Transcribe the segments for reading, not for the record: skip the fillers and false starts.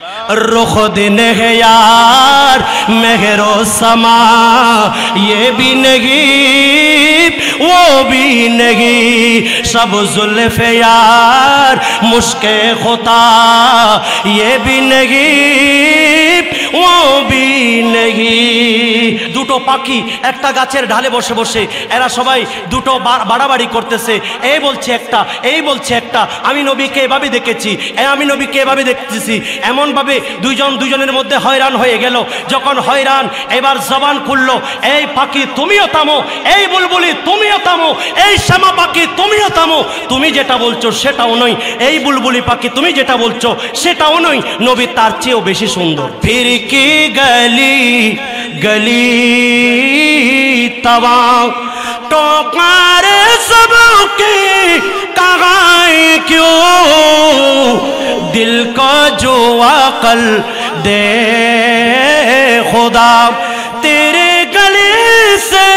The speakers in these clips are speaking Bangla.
रुख दिन है यार मेहरो समा ये भी नहीं वो भी नहीं सब जुल्फ यार मुश्के खुदा ये भी नहीं वो भी नहीं। দুটো পাখি একটা গাছের ঢালে বসে বসে এরা সবাই দুটো বাড়াবাড়ি করতেছে, এই বলছে একটা, এই বলছে একটা, আমি নবীকে এভাবে দেখেছি, আমি নবীকে এভাবে দেখতেছি। এমন ভাবে দুইজন দুইজনের মধ্যে হয়রান হয়ে গেল। যখন হয়রান এবার জবান খুললো, এই পাখি তুমিও থামো, এই বুলবুলি তুমিও থামো, এই শ্যামা পাখি তুমিও থামো, তুমি যেটা বলছো সেটাও নয়, এই বুলবুলি পাখি তুমি যেটা বলছো সেটাও নয়, নবী তার চেয়েও বেশি সুন্দর। ফির কি গলি গলি तवा टोकारे सबके कहाँ क्यों दिल को जो अकल दे खुदा तेरे गले से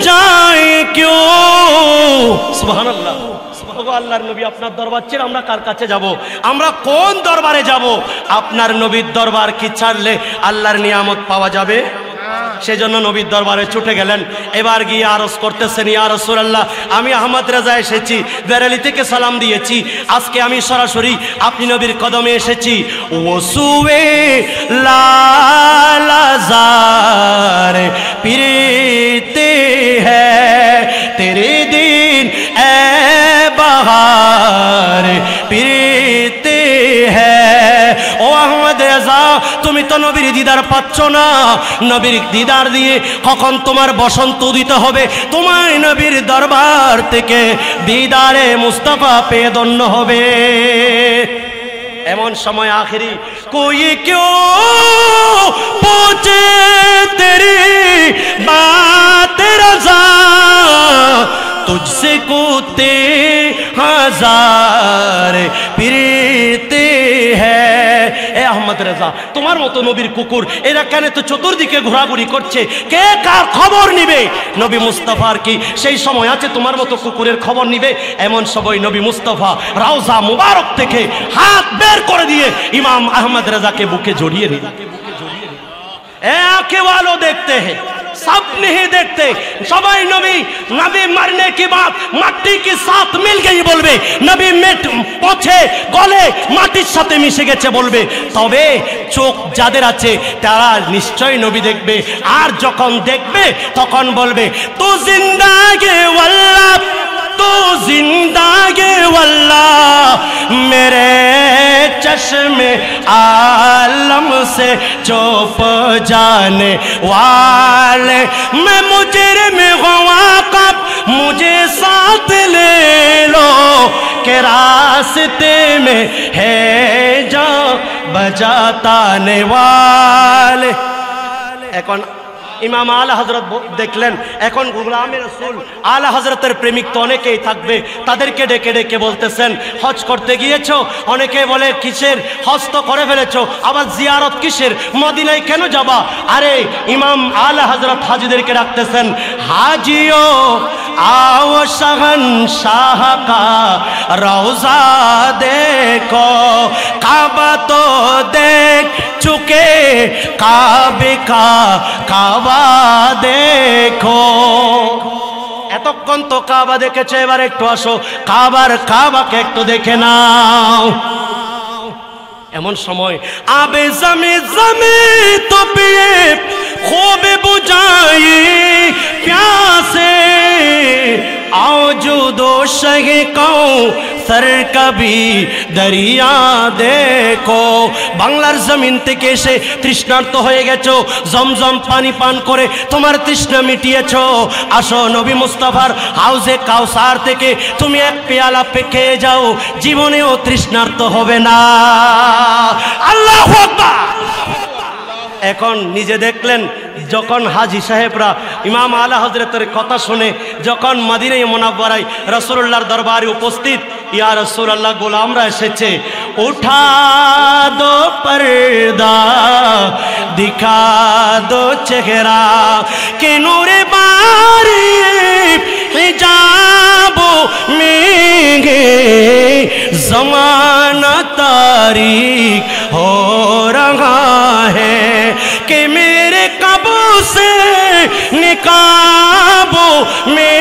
जाए क्यों। सुभान अल्लाह। আল্লাহর নবী আপনার দরবার ছেড়ে আমরা কার কাছে যাব? আমরা কোন দরবারে যাব? আপনার নবীর দরবার কি ছাড়লে আল্লাহর নিয়ামত পাওয়া যাবে? সেজন্য নবীর দরবারে ছুটে গেলেন। এবার গিয়ে আরজ করতেছেন, ইয়া রাসূলুল্লাহ আমি আহমদ রেজা এসেছি, বেরেলি থেকে সালাম দিয়েছি, আজকে আমি সরাসরি আপনি নবীর কদমে এসেছি। ওসুয়ে লালাজার পিরতে হ্যায় তেরে দিন এ বাহার পিরতে হ্যায়। ও আহমদ রেজা তুমি তো নবীর দিদার পাচ্ছ না, নবীর দিদার দিয়ে কখন তোমার বসন্ত উদিত হবে, তোমার নবীর দরবার থেকে দিদারে মুস্তাফা পেয়ে ধন্য হবে। এমন সময় আখেরি কোই কেউ পৌঁছে তেরি বাত রাজা तुझसे कोते हजार फिरते हैं। এ আহমদ রেজা তোমার মতো নবীর কুকুর এরা কেন তো চতুর্দিকে ঘোরাঘুরি করছে, কে কার খবর নিবে? নবী মুস্তাফার কি সেই সময় আছে তোমার মতো কুকুরের খবর নিবে? এমন সময় নবী মুস্তাফা রওজা মুবারক থেকে হাত বের করে দিয়ে ইমাম আহমদ রেজাকে বুকে জড়িয়ে নিল। এ আঁखे वालों देखते हैं सब नहीं देखते। सबाई नबी नबी मरने की बात मट्टी के साथ मिल गई बोलबे, नबी मेट पछे गले माटिर साथे मिशे गेছে বলবে। তবে চোখ যাদের আছে তারা নিশ্চয় নবী দেখবে, আর যখন দেখবে তখন বলবে তু জিন্দাগে ওয়াল্লাহ तू जिंदागे वल्लाह मेरे चश्मे आलम से चुप जाने वाले मैं मुजरिम हुआ कब मुझे साथ ले लो के रास्ते में है जो बजाताने वाले। এখন ইমাম আলা হযরত দেখলেন এখন গোলামে রাসূল আলা হযরতের প্রেমিক তো অনেকেই থাকবে, তাদেরকে ডেকে ডেকে বলতেছেন হজ করতে গিয়েছো, অনেকে বলে কিসের হজ তো করে ফেলেছো, আবার জিয়ারত কিসের, মদিনায় কেন যাবা? আরে ইমাম আলা হযরত হাজীদেরকে ডাকতেছেন, হাজিও आओ शहंशाह का रौजा देखो, काबा तो देख चुके काबे का काबा देखो। এতক্ষণ তো কাবা দেখেছো, এবার একটু আসো কাবার কাবাকে একটু দেখে নাও। এমন সময় আবে জমে জমে তো পিয়ে खूब बुझाई प्यासे आओ जो दो शहे को सर कभी दरिया देखो। বাংলার জমিন থেকে এসে তৃষ্ণার্ত হয়ে গেছো, জমজম পানি পান করে তোমার তৃষ্ণা মিটিয়েছো, আসো নবী মুস্তাফার হাউজে কাউসার থেকে তুমি এক পেয়ালা খেয়ে যাও, জীবনেও তৃষ্ণার্ত হবে না। আল্লাহু আকবার। এখন নিজে দেখলেন যখন হাজী সাহেবরা ইমাম আলা হযরতের কথা শুনে যখন মদিনায়ে মুনাওয়ারায় রাসূলুল্লাহর দরবারে উপস্থিত, ইয়া রাসূলুল্লাহ গোলামরা এসেছে, উঠা দো পর্দা দিখা দো চেহারা কে নূরে বারি হিজাবো মেঘে জমানা তারিক हो में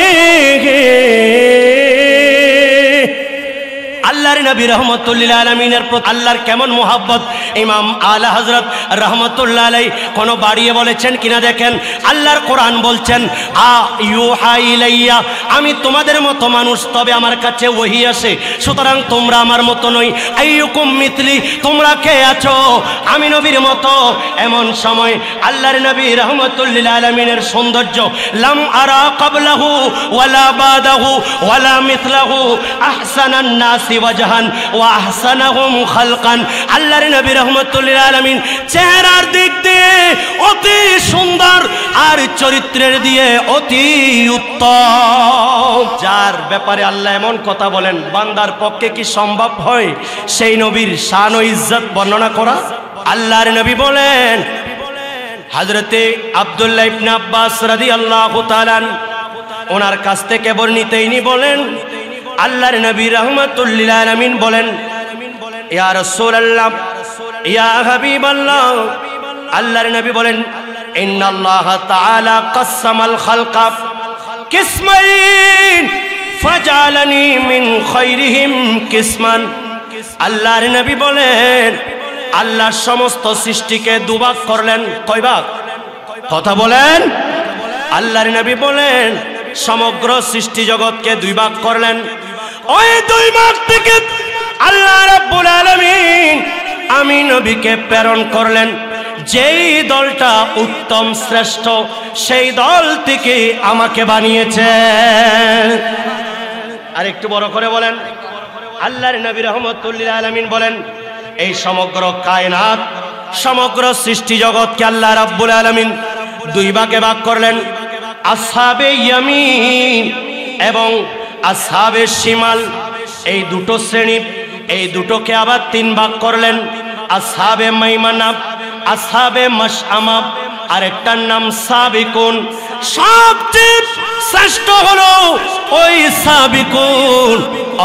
আল্লাহর নবী রহমতুল্লাহ আলামিনের প্রতি আল্লাহর কেমন মোহাব্বত ইমাম আলা হযরত রহমতুল্লাহ আলাইহি কোন বাড়িয়ে বলেছেন কিনা দেখেন। আল্লাহর কোরআন বলছেন ইউহা ইলাইয়া, আমি তোমাদের মতো মানুষ, তবে আমার কাছে ওহী আসে, সুতরাং তোমরা আমার মতো নই। আইয়ুকুম মিথলি, তোমরা কে আছো আমি নবীর মতো। এমন সময় আল্লাহর নবী রহমতুল্লাহ আলামিনের সৌন্দর্য লাম আরা ক্বাবলাহু ওয়ালা বাদাহু ওয়ালা মিথলাহু আহসানান নাস ওয়াজহান ওয়া আহসানাহুম খালকান। আল্লাহর নবী রাহমাতুল্লিল আলামিন চেহারার দিক দিয়ে অতি সুন্দর আর চরিত্রের দিয়ে অতি উত্তম। যার ব্যাপারে আল্লাহ এমন কথা বলেন, বান্দার পক্ষে কি সম্ভব হয় সেই নবীর শান ও ইজ্জত বর্ণনা করা? আল্লাহর নবী বলেন, হযরতে আব্দুল্লাহ ইবনে আব্বাস রাদিয়াল্লাহু তাআলা ওনার কাছ থেকে বর্ণিত, ইনি বলেন আল্লাহর নবী রাহমাতুল্লিল আলামিন বলেন, ইয়া রাসূলুল্লাহ ইয়া হাবিবাল্লাহ, আল্লাহর নবী বলেন ইন্নাল্লাহ তাআলা কাসসামাল খালকা কিসমাইন ফাজআলানি মিন খায়রিহিম কিসমান। আল্লাহর নবী বলেন আল্লাহ সমস্ত সৃষ্টিকে দুভাগ করলেন। কয় ভাগ? কথা বলেন। আল্লাহর নবী বলেন সমগ্র সৃষ্টি জগৎকে দুই ভাগ করলেন। ওই দুই ভাগ থেকে আল্লাহ রাব্বুল আলামিন আমি নবীকে প্রেরণ করলেন। যেই দলটা উত্তম শ্রেষ্ঠ সেই দল থেকে আমাকে বানিয়েছেন। আর একটু বড় করে বলেন। আল্লাহর নবী রাহমাতুল্লিল আলামিন বলেন এই সমগ্র কায়নাত সমগ্র সৃষ্টি জগৎকে আল্লাহ রাব্বুল আলামিন দুই ভাগে ভাগ করলেন, আসহাবে ইয়ামিন এবং আসহাবে শিমাল। এই দুটো শ্রেণী, এই দুটোকে আবার তিন ভাগ করলেন, আসহাবে মাইমানা, আসহাবে মাশআমা, আরেকটার নাম সাবিকুন। সবচেয়ে শ্রেষ্ঠ হলো ওই সাবিকুন,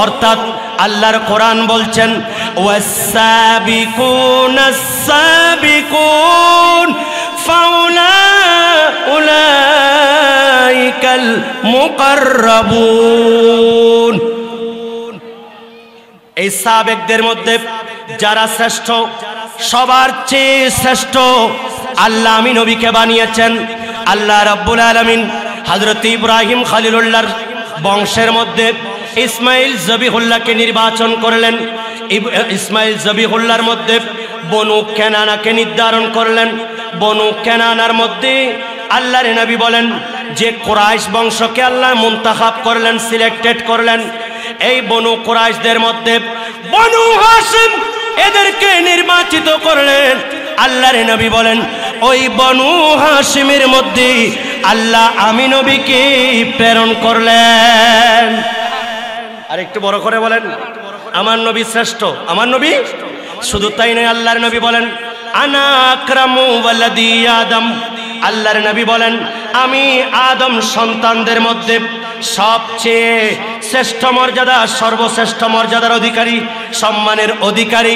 অর্থাৎ আল্লাহর কোরআন বলছেন ওয়াসাবিকুন আস-সাবিকুন ফাউলাইকাল মুকাররাবুন। এই সাবেকদের মধ্যে যারা শ্রেষ্ঠ, সবার চেয়ে শ্রেষ্ঠ আল্লাহ আমি নবীকে বানিয়েছেন। আল্লাহ রাব্বুল আলামিন হযরত ইব্রাহিম খলিলুল্লাহর বংশের মধ্যে ইসমাইল জবিহুল্লাহকে নির্বাচন করলেন। ইসমাইল জবিহুল্লাহর মধ্যে বনু কেনানাকে নির্ধারণ করলেন। বনু কেনানার মধ্যে আল্লাহর নবী বলেন যে কুরাইশ বংশকে আল্লাহ মুনতাখাব করলেন, সিলেক্টেড করলেন। এই বনু কুরাইশদের মধ্যে বনু হাশিম এদেরকে নির্বাচিত করলেন। আল্লাহর নবী বলেন ওই বনু হাশিমের মধ্যে আল্লাহ আমি নবীকে প্রেরণ করলেন। আর একটু বড় করে বলেন আমার নবী শ্রেষ্ঠ, আমার নবী। শুধু তাই নয়, আল্লাহর নবী বলেন আনা আকরামু ওয়ালাদি আদম। আল্লাহর নবী বলেন আমি আদম সন্তানদের মধ্যে সবচেয়ে শ্রেষ্ঠ মর্যাদা, সর্বশ্রেষ্ঠ মর্যাদার অধিকারী, সম্মানের অধিকারী।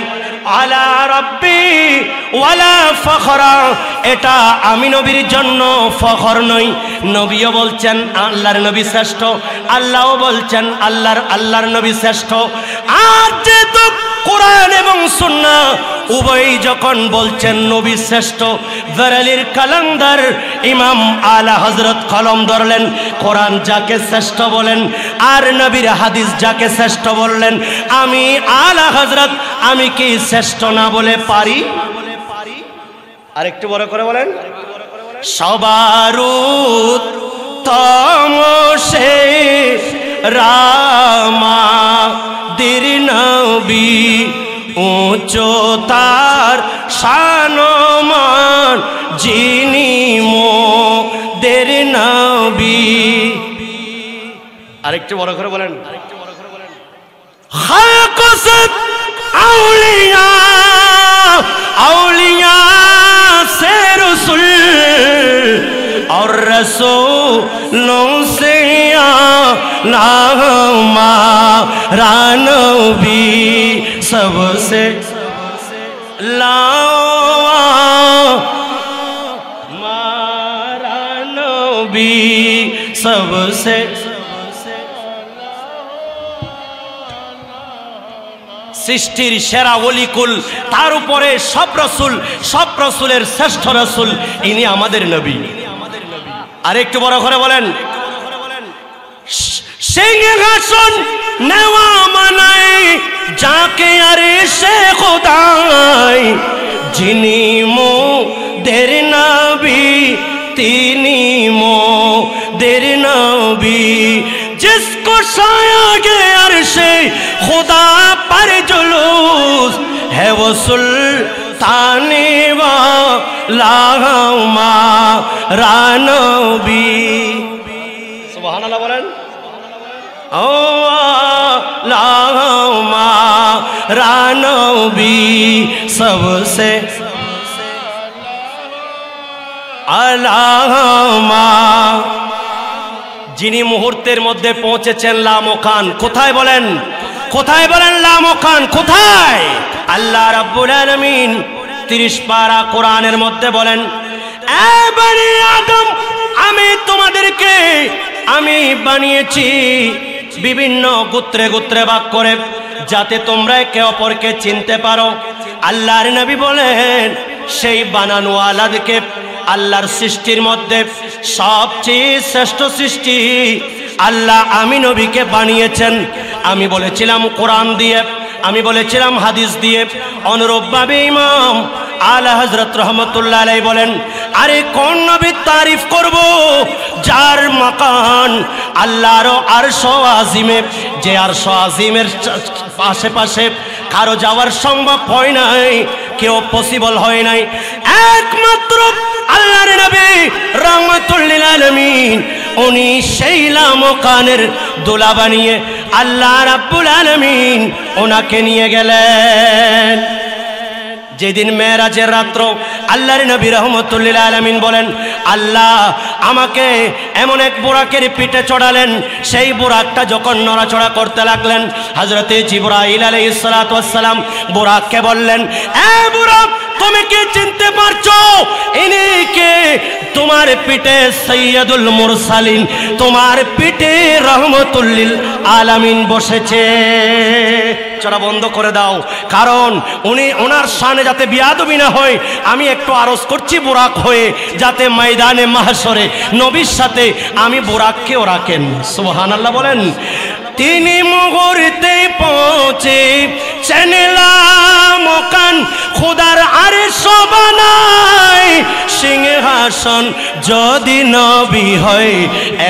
আলা রাব্বি ওয়ালা ফখরা, এটা আমি নবীর জন্য ফখর নই। নবীও বলছেন আল্লাহর নবী শ্রেষ্ঠ, আল্লাহও বলছেন আল্লাহর নবী শ্রেষ্ঠ। আর যেহেতু কোরআন এবং সুন্নাহ উভয়ই যখন বলছেন নবী শ্রেষ্ঠ, বেরেলির কালান্দার ইমাম আলা হযরত কলম ধরলেন, কোরআন যাকে শ্রেষ্ঠ বলেন আর নবীর হাদিস যাকে শ্রেষ্ঠ বললেন, আমি আলা হযরত আমি কি শ্রেষ্ঠ না বলে পারি? আর একটু বড় করে বলেন সবার উত্তম সে রামাদের নবী, উচ্চতার শানমান যিনি মোদের নবী। আরেকটু বড় করে বলেন খাকসত আউলিয়া আউলিয়া সে রসুল और रसूलों से हमारा नबी सबसे हमारा नबी सबसे সৃষ্টির সেরা ওলিকুল, তার উপরে সব রসুলের শ্রেষ্ঠ রসুল, ইনি আমাদের নবী। আর একটু বড় করে বলেন, সিংহাসন নেওয়া মানাই যাকে আরে সে খোদাই, যিনি মোদের নবী তিনি মোদের নবী, जिसको साया के अरशे खुदा पर जुलूस है वो सुल्ताने वाला हमारा नबी। सुभान अल्लाह बोलें। ओ हमारा नबी सबसे আলামা, যিনি মুহূর্তের মধ্যে পৌঁছেছেন লামকান। কোথায় বলেন, কোথায় বলেন লামকান কোথায়? আল্লাহ রাব্বুল আলামিন 30 পারা কোরআনের মধ্যে বলেন, এ বনি আদম, আমি তোমাদেরকে আমি বানিয়েছি বিভিন্ন গোত্রে গোত্রে ভাগ করে, যাতে তোমরা একে অপরকে চিনতে পারো। আল্লাহর নবী বলেন, সেই বানানো আলাদকে আল্লাহর সৃষ্টির মধ্যে সবচেয়ে শ্রেষ্ঠ সৃষ্টি আল্লাহ আমি নবীকে বানিয়েছেন। আমি বলেছিলাম কোরআন দিয়ে, আমি বলেছিলাম হাদিস দিয়ে। অনুরূপভাবে ইমাম আলা হযরত রহমতুল্লাহ আলাইহি বলেন, আরে কোন নবীর তারিফ করব যার মাকান আল্লাহর আরশ আজিমে, যে আরশ আজিমের আশেপাশে কারো যাওয়ার সম্ভব হয় নাই, কেউ পসিবল হয় নাই, একমাত্র আল্লাহর নবী রহমাতুল লিল আলামিন, উনি সেই লামকানের দোলা বানিয়ে আল্লাহ রাব্বুল আলামিন ওনাকে নিয়ে গেলেন। যেদিন মেরাজের রাত্র আল্লাহর নবী রাহমাতুল লিল আলামিন বলেন, আল্লাহ আমাকে এমন এক বুরাকের পিঠে চড়ালেন, সেই বুরাকটা যখন নড়াচড়া করতে লাগলেন, হযরতে জিবরাইল আলাইহিস সালাতু ওয়াস সালাম বুরাককে বললেন, এ বুরাক, তুমি কি চিনতে পারছো ইনি কে? তোমার পিঠে সৈয়দুল মুরসালিন, তোমার পিঠে রহমাতুল লিল আলামিন বসেছে। চড়া বন্ধ করে দাও, কারণ উনি ওনার শানে যাতে বিয়াদবি না হয়, আমি একটু আরজ করছি বুরাক হয়ে, যাতে ময়দানে মাহশরে নবীর সাথে আমি বুরাককেও রাখেন। সুবহানাল্লাহ বলেন। তিনি মুহূর্তে পৌঁছে চেনলাম কান খুদার আরশ বানায়, সিংহাসন যদি নবী হয়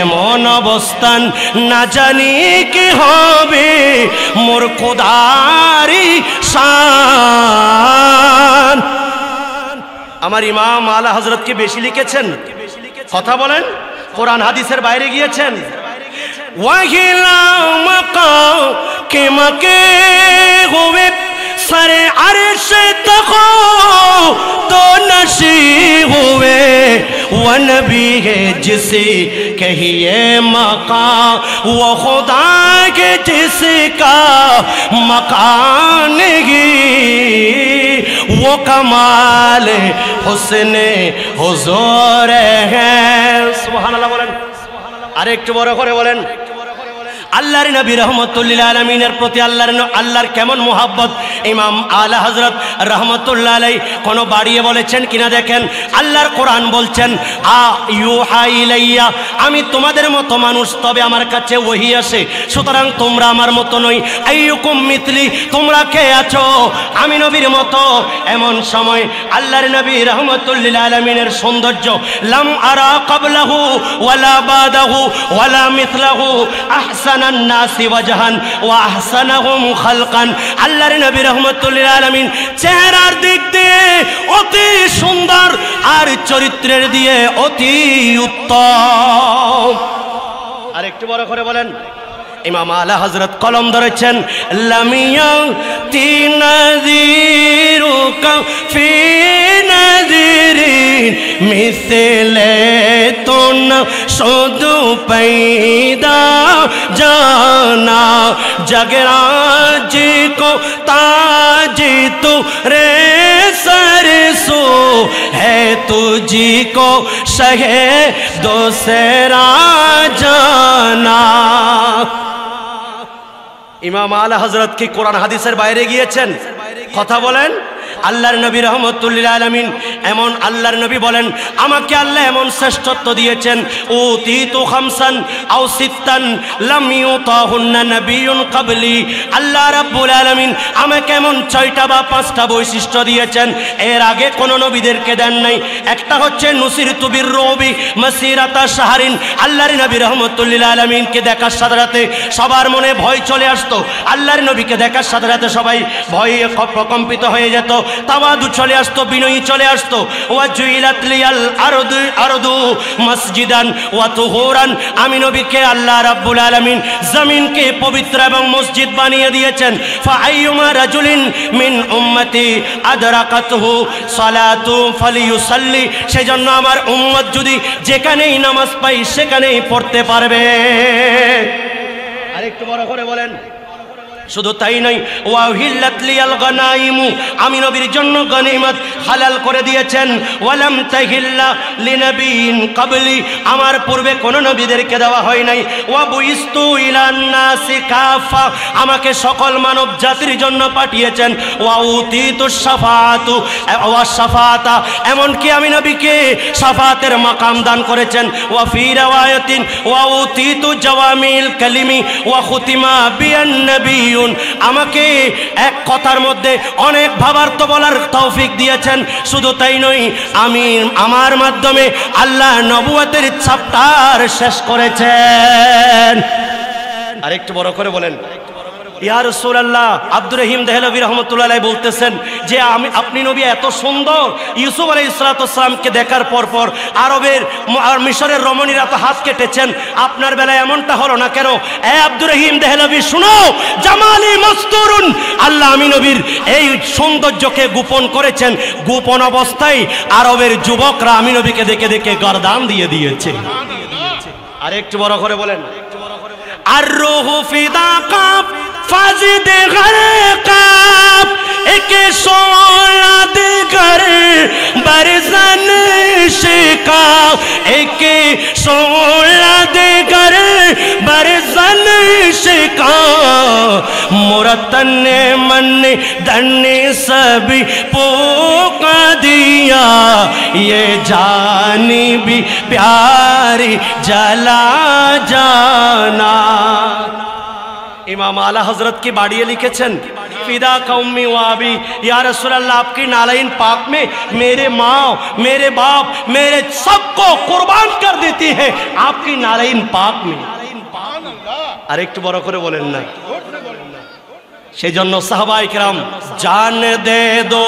এমন অবস্থান, না জানি কি হবে মোর খুদারি শান। আমার ইমাম আলা হযরত কি বেশি লিখেছেন? কথা বলেন, কোরআন হাদিসের বাইরে গিয়েছেন। के मके हुए सरे अर्श तको तो नशी हुए, वो नबी है जिसे कहिए मकान, वो खुदा के जिसका मकान ही, वो कमाल हुस्ने हुजूर है। सुभान अल्लाह बोलें। আর একটু বড় করে বলেন, আল্লাহর নবী রাহমাতুল লিল আলামিনের প্রতি আল্লাহর কেমন মোহাব্বত ইমাম আলা হযরত রাহমাতুল্লাহ আলাইহি কোন বাড়িয়ে বলেছেন কিনা দেখেন। আল্লাহর কোরআন বলছেন, আ ইউহা ইলাইয়া, আমি তোমাদের মতো মানুষ, তবে আমার কাছে ওহী আসে, সুতরাং তোমরা আমার মতো নই। আইয়ুকুম মিথলি, তোমরা কে আছো আমি নবীর মতো? এমন সময় আল্লাহর নবী রাহমাতুল লিল আলামিনের সৌন্দর্য, লাম আরা ক্বাবলাহু ওয়ালা বাদাহু ওয়ালা মিথলাহু আহসান নাসি ওয়াজহান ওয়া আহসানাহুম খালকান। আল্লাহর নবী রাহমাতুল লিল আলামিন চেহারার দিক দিয়ে অতি সুন্দর, আর চরিত্রের দিয়ে অতি উত্তম। আর একটু বড় করে বলেন, ইমাম আলা হযরত কলম ধরেছেন, লামিয়া তিনাযিরুকা ফি নাযিরিন মিসলে তুন শুধু पैदा जाना, जगराज को ताज तू रे सरसो है तुझी को शहीदों से जाना। ইমাম আলা হযরত কি কোরআন হাদিসের বাইরে গিয়েছেন? কথা বলেন। আল্লাহর নবী রহমতুল্লিল আলামিন এমন আল্লাহর নবী বলেন, আমাকে আল্লাহ এমন শ্রেষ্ঠত্ব দিয়েছেন, উতিতু খামসান আও সিত্তান লাম ইউতাহুন্না নাবিয়্যুন ক্বাবলি। আল্লাহ রাব্বুল আলামিন আমাকে এমন 6টা বা 5টা বৈশিষ্ট্য দিয়েছেন, এর আগে কোনো নবীদেরকে দেন নাই। একটা হচ্ছে নুসিরতু বিররুবি মাসিরাতা শাহরিন। আল্লাহর নবী রহমতুল্লিল আলামিনকে দেখার সাথে সাথে সবার মনে ভয় চলে আসতো। আল্লাহর নবীকে দেখার সাথে সাথে সবাই ভয়ে প্রকম্পিত হয়ে যেত, তাওয়াদু চলে আসতো, বিনয়ী চলে আসতো। ওয়া জুইলাত লিয়াল আরদু মসজিদান ওয়া তুহুরান। আমি নবীকে আল্লাহ রাব্বুল আলামিন জমিনকে পবিত্র এবং মসজিদ বানিয়ে দিয়েছেন। ফাআইয়ুমা রাজুলিন মিন উম্মতি আদরাকাতহু সালাতু ফালিয়ুসাল্লি। সেজন্য আমার উম্মত যদি যেখানেই নামাজ পাই সেখানেই পড়তে পারবে। আরেকটু বড় করে বলেন। শুধু তাই নয়, ওয়াহিল্লাত লিয়াল গানাইমু। আমি নবীর জন্য গনিমত হালাল করে দিয়েছেন। ওয়ালাম তাহিল্লা লিনাবিয়িন ক্বাবলি। আমার পূর্বে কোন নবীদেরকে দেওয়া হয় নাই। ওয়া বুইস্তু ইলান নাসি কাফা। আমাকে সকল মানব জাতির জন্য পাঠিয়েছেন। ওয়া উতিতু শাফাআতু ওয়া শাফাআতা। এমনকি আমি নবীকে শাফাতের মাকাম দান করেছেন। ওয়া ফি রাওয়ায়াতিন ওয়া উতিতু জাওয়ামিল কালিমি ওয়া খুতিমা বিয়ান নবী। আমাকে এক কথার মধ্যে অনেক ভাবার্থ বলার তৌফিক দিয়েছেন। শুধু তাই নয়, আমি আমার মাধ্যমে আল্লাহ নবুয়তের চ্যাপ্টার শেষ করেছেন। আরেকটু বড় করে বলেন। ইয়া রাসূলুল্লাহ, আব্দুর রহিম দেহলভী রাহমাতুল্লাহ আলাইহি বলতেছেন যে আপনি নবী এত সুন্দর। ইউসুফ আলাইহিস সালামকে দেখার পর আরবের আর মিশরের রমণীরা তো হাত কেটেছেন, আপনার বেলায় এমনটা হলো না কেন? এ আব্দুর রহিম দেহলভী শুনো, জামালি মাসতুরুন। আল্লাহ আমি নবীর এই সৌন্দর্যকে গোপন করেছেন। গোপন অবস্থায় আরবের যুবকরা আমি নবীকে দেখে দেখে গর্দান দিয়ে দিয়েছে। আর একটু বড় করে বলেন। আর রূহু ফিদাকা ফাজিদ গরকাব একে সোলাদ কর বরজন শিকা। একে সোলাদ কর বরজন শিকা। মুরতন मन धन सभी पोका दिया। ये जानी भी प्यारी जला जाना। इमाम आला हजरत की बाड़िए लिखेছেন, फिदा कौमी वाबी या रसूल अल्लाह, आपकी नालाइन पाक में मेरे माँ मेरे बाप मेरे सबको कुर्बान कर देती है आपकी नालाइन पाक में। আর একটু বড় করে বলেন না। সেই জন্য সাহাবায়ে কেরাম জান দে দো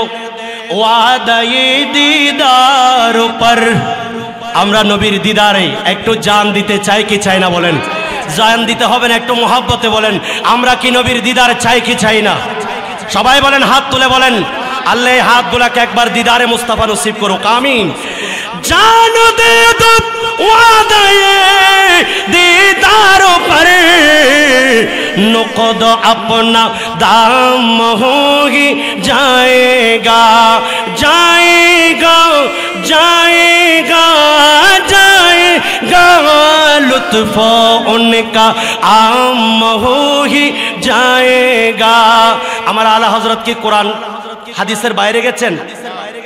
ওয়াদায়ে দিদার পর। আমরা নবীর দিদারে একটু জান দিতে চাই কি চাই না বলেন? জান দিতে হবে না, একটু মোহাব্বতে বলেন। আমরা কি নবীর দিদার চাই কি চাই না? সবাই বলেন, হাত তুলে বলেন। আল্লাহ হাতগুলাকে একবার দিদারে মুস্তাফা নসিব করুক, আমিন। জান দে দো ওয়াদায়ে दीदार पर नुक़द अपना दाम हो ही जाएगा जाएगा जाएगा जाएगा लुत्फ़ उनका आम हो ही जाएगा। আমার আলা হযরত কি কোরআন হাদিসের বাইরে গেছেন?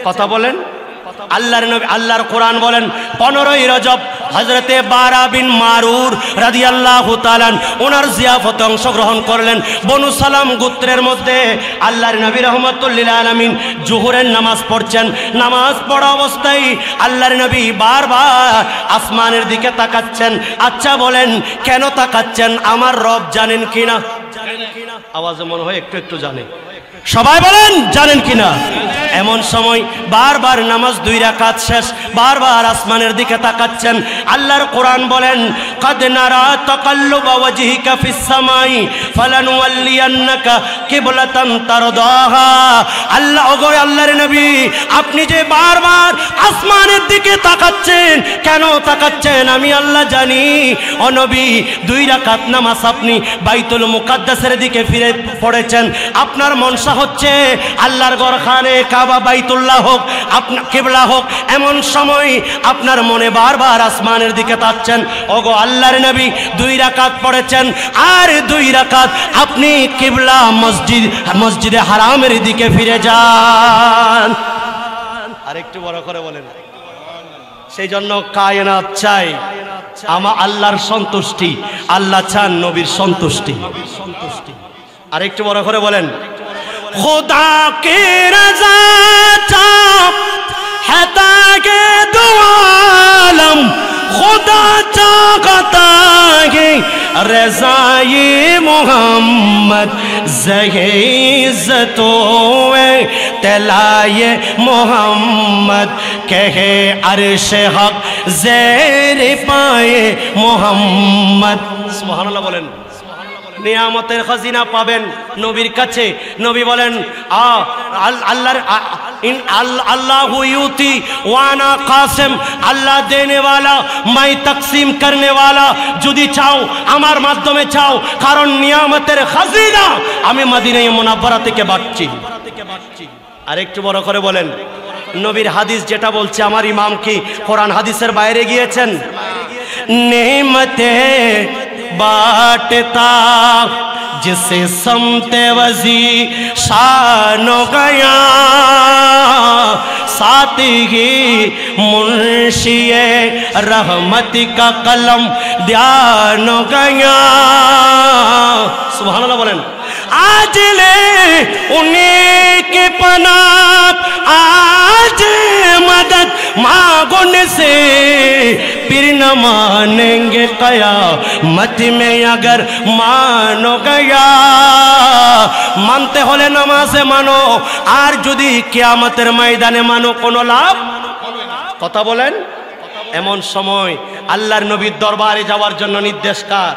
কথা বলেন। আল্লাহর নবী আল্লাহর কোরআন বলেন 15ই রজব হযরতে বারা বিন মারুর রাদিয়াল্লাহু তাআলা ওনার জিয়াফতে অংশগ্রহণ করলেন। বনু সালাম গোত্রের মধ্যে আল্লাহর নবী রাহমাতুল্লিল আলামিন জোহরের নামাজ পড়ছেন। নামাজ পড়া অবস্থায় আল্লাহর নবী বারবার আসমানের দিকে তাকাচ্ছেন। আচ্ছা বলেন কেন তাকাচ্ছেন? আমার রব জানেন কিনা? আওয়াজে মনে হয় একটু একটু জানে। সবাই বলেন জানেন কিনা? এমন সময় বারবার নামাজ 2 রাকাত শেষ, বারবার আসমানের দিকে তাকাচ্ছেন। আল্লাহর কোরআন বলেন قد نرى تقلب وجهك في السماء فلنولينك قبلة ترضاها। আল্লাহর নবী আপনি যে বারবার আসমানের দিকে তাকাচ্ছেন। কেন তাকাচ্ছেন আমি আল্লাহ জানি। ও নবী, 2 রাকাত নামাজ আপনি বাইতুল মুকাদ্দাসের দিকে ফিরে পড়েছেন। আপনার মনসা হচ্ছে আল্লাহর ঘরখানে কাবা বাইতুল্লাহ হোক, আপনার কিবলা হোক। এমন সময় আপনার মনে বারবার আসমানের দিকে তাকাচ্ছেন। ওগো আল্লাহর নবী, 2 রাকাত পড়েছেন, আর 2 রাকাত আপনি কিবলা মসজিদে হারামের দিকে ফিরে যান। আরেকটু বড় করে বলেন। সেই জন্য কায়নাত চাই আমার আল্লাহর সন্তুষ্টি, আল্লাহ চান নবীর সন্তুষ্টি। আরেকটু বড় করে বলেন। খোদা কে রাজা চাপ হেতা কে দো আলম, খোদা চাহতা है रज़ाए मोहम्मद ज़हे इज़्ज़तों तलाए मोहम्मद कहे अर्श हक ज़ेर पाए मोहम्मद। सुबहानाल्लाह बोलें। নিয়ামতের খাজিনা পাবেন নবীর কাছে। নবী বলেন আল্লাহু ইউতি ওয়ানা কাসিম, আল্লাহ দেনে ওয়ালা মাই তাকসিম করনে ওয়ালা। যদি চাও আমার মাধ্যমে চাও, কারণ নিয়ামতের খাজিনা আমি মদিনায়ে মুনাওয়ারা থেকে বাঁটছি। আরেকটু বড় করে বলেন। নবীর হাদিস যেটা বলছে, আমার ইমাম কি কোরআন হাদিসের বাইরে গিয়েছেন? নেমতে बांटता जिसे समते वजी शान गया, साथ ही मुंशिए रहमत का कलम ध्यान गया। सुभान अल्लाह बोलें। आज ले उन्हीं के पना, आज मदद मांगने से फिर न मानेंगे कयामत में अगर मानो गया। मानते होले नमाज़े मानो, আর যদি কিয়ামতের ময়দানে মানো কোনো লাভ। কথা বলেন। এমন সময় আল্লাহর নবীর দরবারে যাওয়ার জন্য নির্দেশ কার?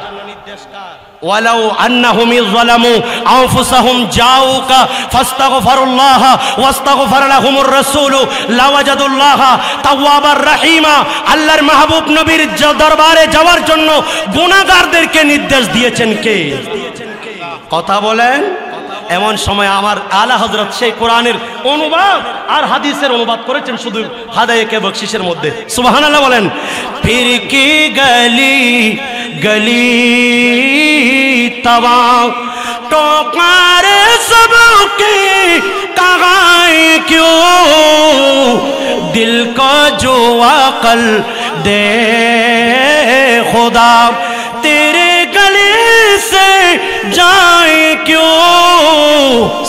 ওয়ালাউ আন্নাহুম ইযলামু আনফুসাহুম জাউকা ফাস্তাগফিরুল্লাহ ওয়াস্তাগফার লাহুমুর রাসূল লাওয়াজাদুল্লাহ তাওয়াবার রহিমা। আল্লাহর মাহবুব নবীর দরবারে যাওয়ার জন্য গুনাহগারদেরকে নির্দেশ দিয়েছেন কে? কথা বলেন। এমন সময় আমার আলা হযরত সেই কোরআনের অনুবাদ আর হাদিসের অনুবাদ করেছেন শুধু হাদায়ে বখশিশের মধ্যে। সুবহানাল্লাহ বলেন। ফির কি গলি গলি तवा टोकारे सबके कहाँ क्यों, दिल को जो अकल दे खुदा तेरे गले से जाए क्यों।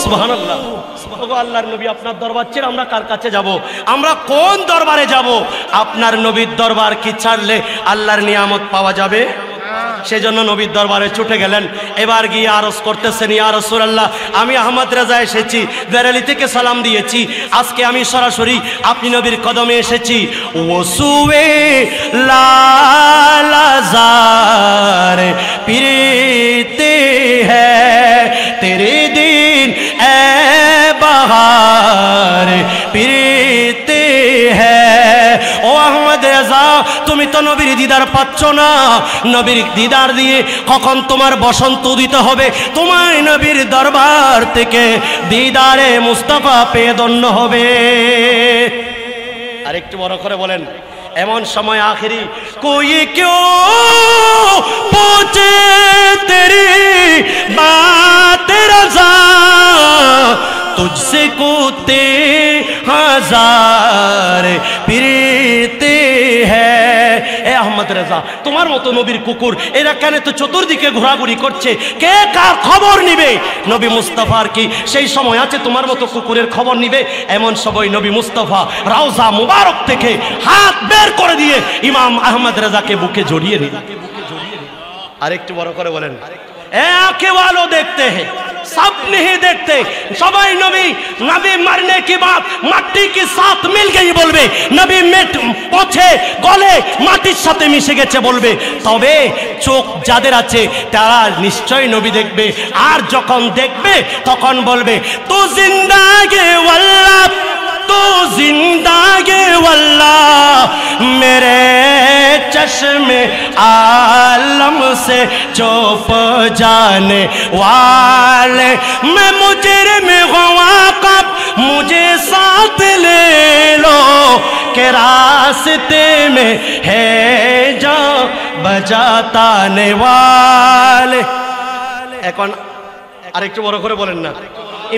सुबहानाल्लाह। আল্লাহর নবী আপনার দরবার ছেড়ে আমরা কার কাছে যাব? আমরা কোন দরবারে যাব? আপনার নবীর দরবার কি ছাড়লে আল্লাহর নিয়ামত পাওয়া যাবে? সেজন্য নবীর দরবারে ছুটে গেলেন। এবার গিয়ে আরজ করতেছেন, ইয়া রাসূলুল্লাহ, আমি আহমদ রেজা এসেছি, বেরেলি থেকে সালাম দিয়েছি। আজকে আমি সরাসরি আপনি নবীর কদমে এসেছি। ওসুয়ে লালাজার পিরতে হ্যায় তেরে দিন এ বাহার পিরতে হ্যায়। ও আহমদ রেজা, তুমি তো নবীর দিদার পাচ্ছ না। নবীর দিদার দিয়ে কখন তোমার বসন্ত উদিত হবে? তোমার নবীর দরবার থেকে দিদারে মুস্তাফা পেয়ে ধন্য হবে। আরেকটু বড় করে বলেন। এমন সময় আখেরি কোই কেউ পৌঁছে তেরি বাত রাজা, तुझसे कोते हजार फिरते हैं। এ আহমদ রেজা, তোমার মতো নবীর কুকুর এরা কেন তো চতুর্দিকে ঘোরাঘুরি করছে? কে কার খবর নিবে? নবী মুস্তাফার কি সেই সময় আছে তোমার মতো কুকুরের খবর নিবে? এমন সময় নবী মুস্তাফা রওজা মুবারক থেকে হাত বের করে দিয়ে ইমাম আহমদ রেজাকে বুকে জড়িয়ে নিল। আরেকটু বড় করে বলেন। आंखें वालों देखते हैं, सब नहीं देखते। सबाई नबी नबी मरने की बात मट्टी के साथ मिल गई बोलबे, नबी मेट पछे गले माटिर साथे मिशे गेছে বলবে। তবে চোখ যাদের আছে তারা নিশ্চয় নবী দেখবে, আর যখন দেখবে তখন বলবে তো জিন্দাগে ওয়াল্লাহ, তো জিন্দাগে ওয়াল্লাহ मेरे चश्मे आलम से चुप जाने वाले, मैं मुजरिम हुआ कब मुझे साथ ले लो, के रास्ते में है जो बजाताने वाले। এখন আরেকটু বড় করে বলেন না।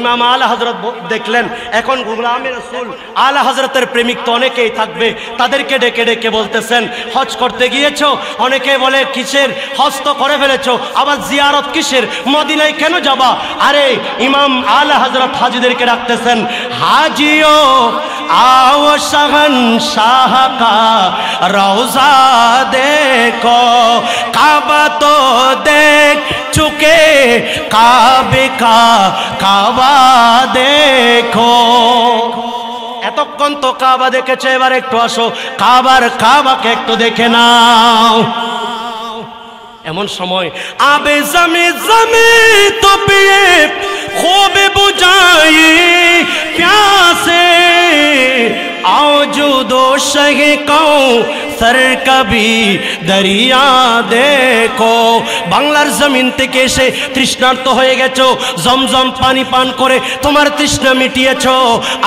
ইমাম আলা হযরত দেখলেন এখন গোলামে রাসূল আলা হযরতের প্রেমিক তো অনেকেই থাকবে, তাদেরকে ডেকে ডেকে বলতেছেন হজ করতে গিয়েছো, অনেকে বলে কিসের হজ তো করে ফেলেছো, আবার জিয়ারত কিসের, মদিনায় কেন যাবা? আরে ইমাম আলা হযরত হাজিদেরকে ডাকতেছেন, হাজিও आओ शहंशाह का रोज़ा देखो, काबा तो देख चुके, काबे का काबा देखो। এতক্ষণ তো কাবা দেখেছে, এবার একটু আসো কাবার কাবাকে একটু দেখে নাও। এমন সময় আবে জমে জমে তো পিয়ে खूब बुझाई प्यासे, आओ जो दो शहे कौ सर कभी दरिया देखो। বাংলার জমিন থেকে এসে তৃষ্ণার্ত হয়ে গেছো, জমজম পানি পান করে তোমার তৃষ্ণা মিটিয়েছো,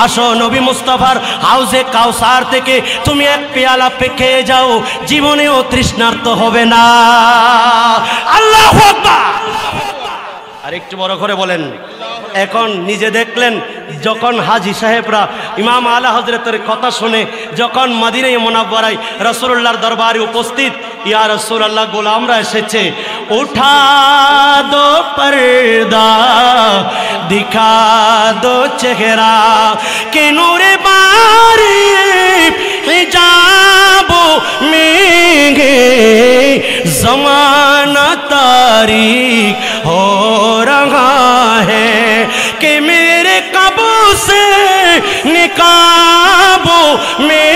আসো নবী মুস্তাফার হাউজে কাউসার থেকে তুমি এক পেয়ালা খেয়ে যাও, জীবনেও তৃষ্ণার্ত হবে না। আল্লাহু আকবার। আরেকটু বড় করে বলেন। এখন নিজে দেখলেন যখন হাজী সাহেবরা ইমাম আলা হযরতের কথা শুনে যখন মদিনায়ে মুনাওয়ারায় রাসূলুল্লাহর দরবারে উপস্থিত, ইয়া রাসূলুল্লাহ গোলামরা এসেছে, উঠা দো পর্দা দিখা দো চেহারা কে নূরে বারি হিজাবো মেঘে ज़माना तारीख हो रहा है कि मेरे कबू से निकाबों में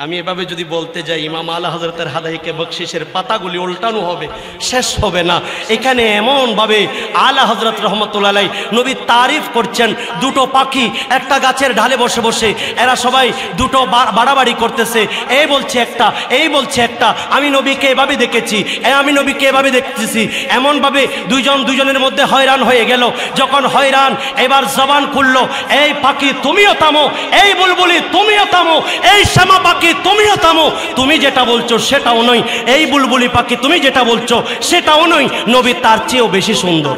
আমি এভাবে যদি বলতে যাই ইমাম আলা হযরতের হাদাইকে বকশিসের পাতাগুলি উল্টানো হবে, শেষ হবে না। এখানে এমনভাবে আলা হযরত রহমতুল্লাহ আলাইহি নবী তারিফ করছেন, দুটো পাখি একটা গাছের ঢালে বসে বসে এরা সবাই দুটো বাড়াবাড়ি করতেছে, এই বলছে একটা, এই বলছে একটা, আমি নবীকে এভাবে দেখেছি, আমি নবীকে এভাবে দেখতেছি। এমনভাবে দুইজন দুইজনের মধ্যে হয়রান হয়ে গেল। যখন হয়রান এবার জবান খুললো, এই পাখি তুমিও থামো, এই বুলবুলি তুমিও থামো, এই শ্যামা পাখি তুমিও থামো, তুমি যেটা বলছো সেটাও নয়, এই বুলবুলি পাখি তুমি যেটা বলছো সেটাও নয়, নবী তার চেয়েও বেশি সুন্দর।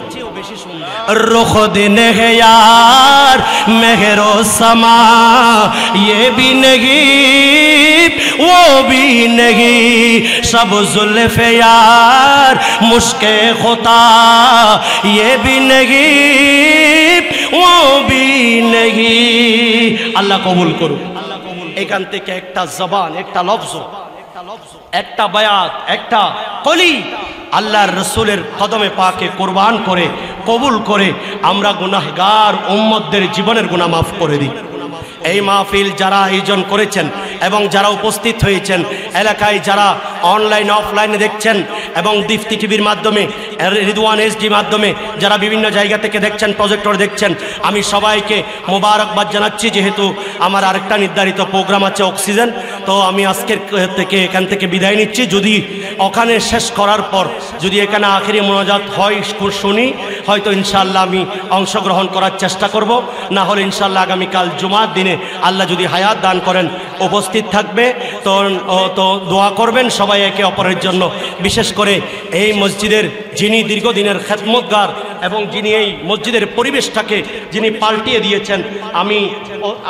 रुख दिन है यार मेहरो समा, ये भी नहीं वो भी नहीं, सब जुल्फ यार मुश्के खुदा, ये भी नहीं वो भी नहीं। अल्लाह कबूल करो। এখান থেকে একটা জবান, একটা লফজ, একটা বায়াত, একটা কলি আল্লাহর রসুলের কদমে পাকে কুরবান করে কবুল করে আমরা গুনাহগার উম্মতদের জীবনের গুনাহ মাফ করে দিই। এই মাহফিল যারা আয়োজন করেছেন এবং যারা উপস্থিত হয়েছেন, এলাকায় যারা অনলাইন অফলাইনে দেখছেন এবং দীপ্তি টিভির মাধ্যমে, রিদওয়ান এসডি মাধ্যমে যারা বিভিন্ন জায়গা থেকে দেখছেন, প্রজেক্টর দেখছেন, আমি সবাইকে মোবারকবাদ জানাচ্ছি। যেহেতু আমার আরেকটা নির্ধারিত প্রোগ্রাম আছে অক্সিজেন, তো আমি আজকের থেকে এখান থেকে বিদায় নিচ্ছি। যদি ওখানে শেষ করার পর যদি এখানে আখেরি মোনাজাত হয় শুনি, হয়তো ইনশাআল্লাহ আমি অংশগ্রহণ করার চেষ্টা করব, না হলে ইনশাআল্লাহ আগামীকাল জুমার দিনে আল্লাহ যদি হায়াত দান করেন উপস্থিত থাকবে। তো দোয়া করবেন সবাই একে অপরের জন্য, বিশেষ করে এই মসজিদের যিনি দীর্ঘদিনের খেদমতগার এবং যিনি এই মসজিদের পরিবেশটাকে যিনি পাল্টিয়ে দিয়েছেন, আমি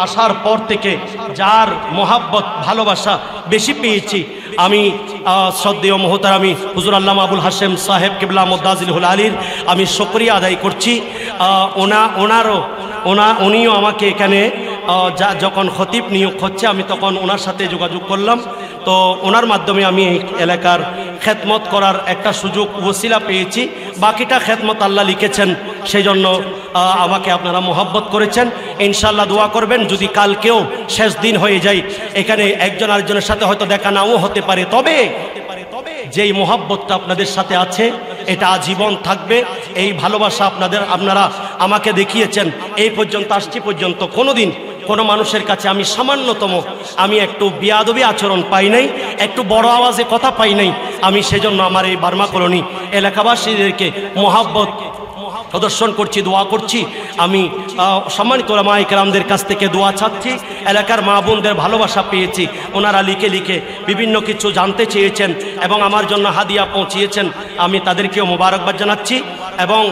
আসার পর থেকে যার মোহাব্বত ভালোবাসা বেশি পেয়েছি, আমি শ্রদ্ধেয় মহতারামি হুজুর আল্লামা আবুল হাশেম সাহেব কিবলা মুদ্দাজিলুল আলীর আমি শুকরিয়া আদায় করছি। উনিও আমাকে এখানে যখন খতিব নিয়োগ হচ্ছে আমি তখন ওনার সাথে যোগাযোগ করলাম, তো ওনার মাধ্যমে আমি এই এলাকার খেদমত করার একটা সুযোগ ওসিলা পেয়েছি। বাকিটা খেদমত আল্লাহ লিখেছেন, সেই জন্য আমাকে আপনারা মোহাব্বত করেছেন। ইনশাআল্লাহ দোয়া করবেন, যদি কালকেও শেষ দিন হয়ে যায়, এখানে একজন আরেকজনের সাথে হয়তো দেখা নাও হতে পারে, তবে যেই মোহাব্বতটা আপনাদের সাথে আছে এটা আজীবন থাকবে। এই ভালোবাসা আপনারা আমাকে দেখিয়েছেন। এই পর্যন্ত আসছি পর্যন্ত কোনোদিন কোনো মানুষের কাছে আমি সামান্যতম আমি একটু বেয়াদবি আচরণ পাই নাই, একটু বড় আওয়াজে কথা পাই নাই। আমি সেজন্য আমার এই বার্মা কলোনি এলাকাবাসীদেরকে মোহাব্বত প্রদর্শন করছি, দোয়া করছি। আমি সম্মানিত ওলামায়ে কেরামদের কাছ থেকে দোয়া চাচ্ছি। এলাকার মা বোনদের ভালোবাসা পেয়েছি, ওনারা লিখে লিখে বিভিন্ন কিছু জানতে চেয়েছেন এবং আমার জন্য হাদিয়া পৌঁছিয়েছেন। আমি তাদেরকেও মোবারকবাদ জানাচ্ছি এবং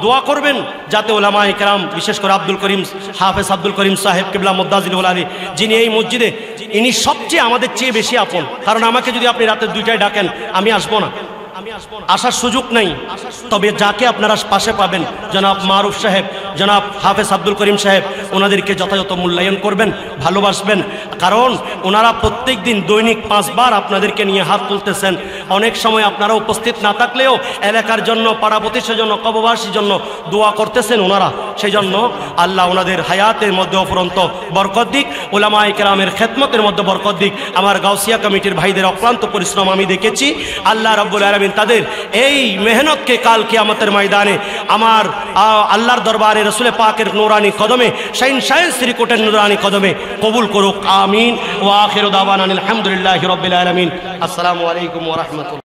দোয়া করবেন যাতে ওলামায়ে কেরাম, বিশেষ করে আব্দুল করিম হাফেজ আব্দুল করিম সাহেব কিবলা মুদ্দাজিল আলী, যিনি এই মসজিদে, ইনি সবচেয়ে আমাদের চেয়ে বেশি আপন। কারণ আমাকে যদি আপনি রাতের 2টায় ডাকেন আমি আসবো না, আসার সুযোগ নেই। তবে যাকে আপনারা পাশে পাবেন, জনাব মারুফ সাহেব, জনাব হাফেজ আব্দুল করিম সাহেব, ওনাদেরকে যথাযথ মূল্যায়ন করবেন, ভালোবাসবেন। কারণ ওনারা প্রত্যেক দিন দৈনিক 5 বার আপনাদেরকে নিয়ে হাত তুলতেছেন। অনেক সময় আপনারা উপস্থিত না থাকলেও এলাকার জন্য, পাড়া প্রতিবেশীর জন্য, কবরবাসীর জন্য দোয়া করতেছেন ওনারা। সেই জন্য আল্লাহ ওনাদের হায়াতের মধ্যে অফুরন্ত বরকত দিক, ওলামায়ে কেরামের খেদমতের মধ্যে বরকত দিক। আমার গাউসিয়া কমিটির ভাইদের অক্লান্ত পরিশ্রম আমি দেখেছি। আল্লাহ রাব্বুল আলামিন তাদের এই মেহনতকে কাল কিয়ামতের ময়দানে আমার আল্লাহর দরবারে রসুল পাকের নূরানি কদমে, শাইন শ্রীকোটের নূরানি কদমে কবুল করুক। আমিন। ওয়া আখিরু দাওয়ানা আলহামদুলিল্লাহি রাব্বিল আলামিন। আসসালামু আলাইকুম ওয়া রাহমাতুল্লাহ।